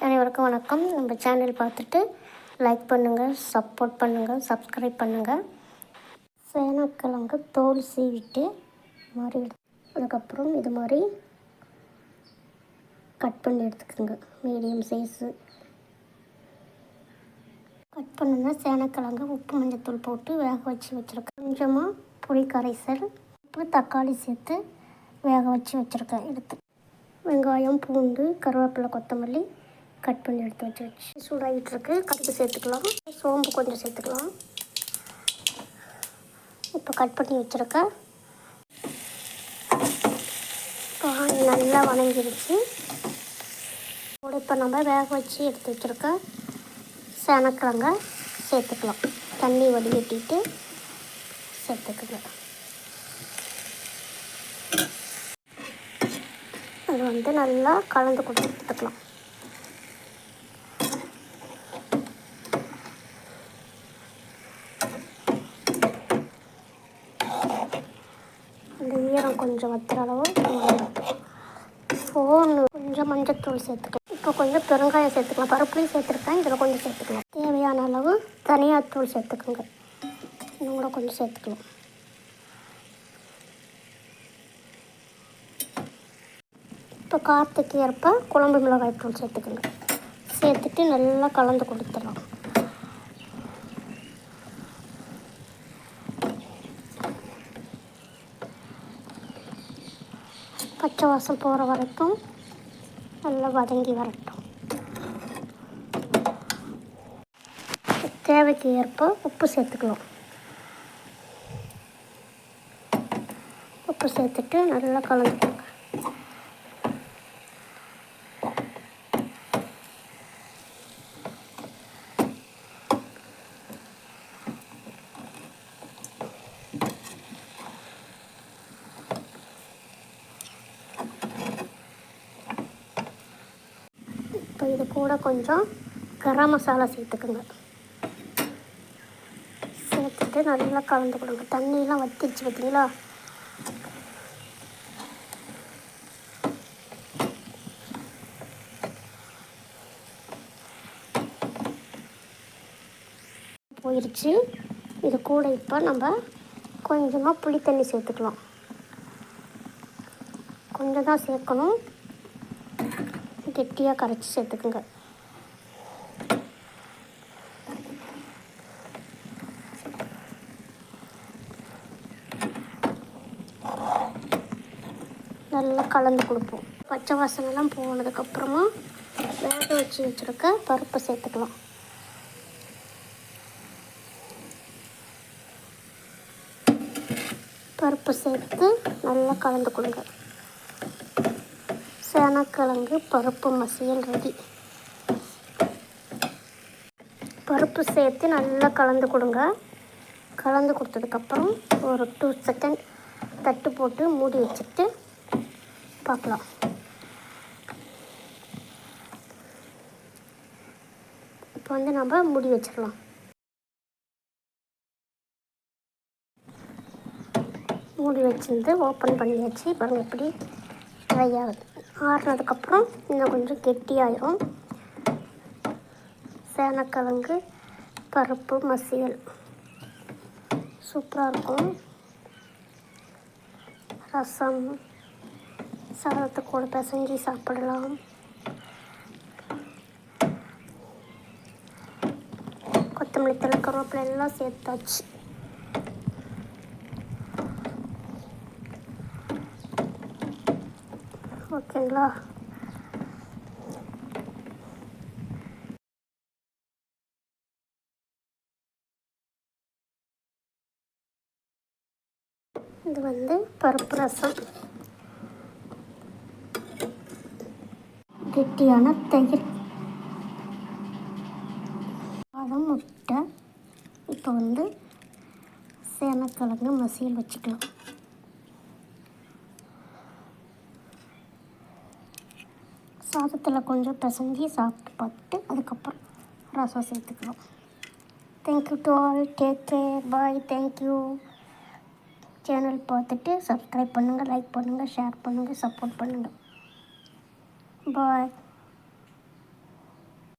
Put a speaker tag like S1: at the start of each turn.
S1: அனைவருக்கும் வணக்கம். நம்ம சேனல் பார்த்துட்டு லைக் பண்ணுங்கள், சப்போர்ட் பண்ணுங்கள், சப்ஸ்கிரைப் பண்ணுங்கள். சேனக்கிழங்கு தோல் சீவிட்டு மாதிரி அதுக்கப்புறம் இது மாதிரி கட் பண்ணி எடுத்துக்கோங்க. மீடியம் சைஸு கட் பண்ணுன்னா சேனக்கிழங்கு உப்பு மஞ்சத்தூள் போட்டு வேக வச்சு வச்சுருக்கேன். கொஞ்சமாக புளி கரைசல், உப்பு, தக்காளி சேர்த்து வேக வச்சு வச்சுருக்கேன். எடுத்து வெங்காயம், பூண்டு, கருவேப்பிலை, கொத்தமல்லி கட் பண்ணி எடுத்து வச்சு சூடாகிட்டுருக்கு. கடுகு சேர்த்துக்கலாம், சோம்பு கொஞ்சம் சேர்த்துக்கலாம். இப்போ கட் பண்ணி வச்சுருக்கேன். நல்லா வணங்கிடுச்சு. இப்போ நம்ம வேக வச்சு எடுத்து வச்சுருக்கேன் சேனக்கிழங்க சேர்த்துக்கலாம். தண்ணி வடிகட்டிட்டு சேர்த்துக்குங்க. அது நல்லா கலந்து கொடுத்துக்கலாம். அந்த ஈரம் கொஞ்சம் வத்துற அளவு கொஞ்சம் மஞ்சத்தூள் சேர்த்துக்கலாம். இப்போ கொஞ்சம் பெருங்காயம் சேர்த்துக்கலாம். பருப்புலையும் சேர்த்துருக்கேன், இதில் கொஞ்சம் சேர்த்துக்கலாம். தேவையான அளவு தனியாத்தூள் சேர்த்துக்கோங்க. இன்னும் கூட கொஞ்சம் சேர்த்துக்கலாம். இப்போ காரத்துக்கு ஏற்ப குழம்பு மிளகாய் தூள் சேர்த்துக்கோங்க. சேர்த்துட்டு நல்லா கலந்து கொடுத்துடலாம். பச்சை வாசம் போகிற வரைக்கும் நல்லா வதங்கி வரட்டும். தேவைக்கு ஏற்ப உப்பு சேர்த்துக்கலாம். உப்பு சேர்த்துட்டு நல்லா கலந்துக்கோங்க. இப்போ இது கூட கொஞ்சம் கரம் மசாலா சேர்த்துக்குங்க. சேர்த்துட்டு நல்லா கலந்து கொடுங்க. தண்ணியெலாம் வற்றிடுச்சு பார்த்தீங்களா? போயிடுச்சு. இது கூட இப்போ நம்ம கொஞ்சமாக புளி தண்ணி சேர்த்துக்கலாம். கொஞ்சம் தான் சேர்க்கணும், கெட்டியாக கரைச்சி சேர்த்துக்குங்க. நல்லா கலந்து கொடுப்போம். பச்சை வாசனைலாம் போனதுக்கப்புறமா வேக வச்சு வச்சுருக்க பருப்பை சேர்த்துக்கலாம். பருப்பு சேர்த்து நல்லா கலந்து கொடுங்க. சேனக்கிழங்கு பருப்பு மசியல் ரெடி. பருப்பு சேர்த்து நல்லா கலந்து கொடுங்க. கலந்து கொடுத்ததுக்கப்புறம் ஒரு 2 செகண்ட் தட்டு போட்டு மூடி வச்சுட்டு பார்க்கலாம். இப்போ நம்ம மூடி வச்சிடலாம். மூடி வச்சிருந்து ஓப்பன் பண்ணியாச்சு. பாருங்கள் எப்படி ட்ரை ஆகுது. ஆறுனதுக்கப்புறம் இன்னும் கொஞ்சம் கெட்டியாயிடும். சேனக்கிழங்கு பருப்பு மசியல் சூப்பராக இருக்கும். ரசம் சாதத்துக்கு கூட பிசைஞ்சு சாப்பிடலாம். கொத்தமல்லி தழை, கருவேப்பிலை எல்லாம் சேர்த்தாச்சு. ஓகேங்களா? இது பருப்பு ரசம், கெட்டியான தயிர், பழம், முட்டை. இப்போ சேனக்கிழங்கு மசியல் வச்சுக்கலாம். சாதத்தில் கொஞ்சம் பிசைஞ்சி சாப்பிட்டு பார்த்துட்டு அதுக்கப்புறம் ரசம் சேர்த்துக்கலாம். Thank you to all. Take care. Bye. Thank you. Channel பார்த்துட்டு சப்ஸ்கிரைப் பண்ணுங்கள், லைக் பண்ணுங்கள், ஷேர் பண்ணுங்கள், சப்போர்ட் பண்ணுங்கள். பாய்.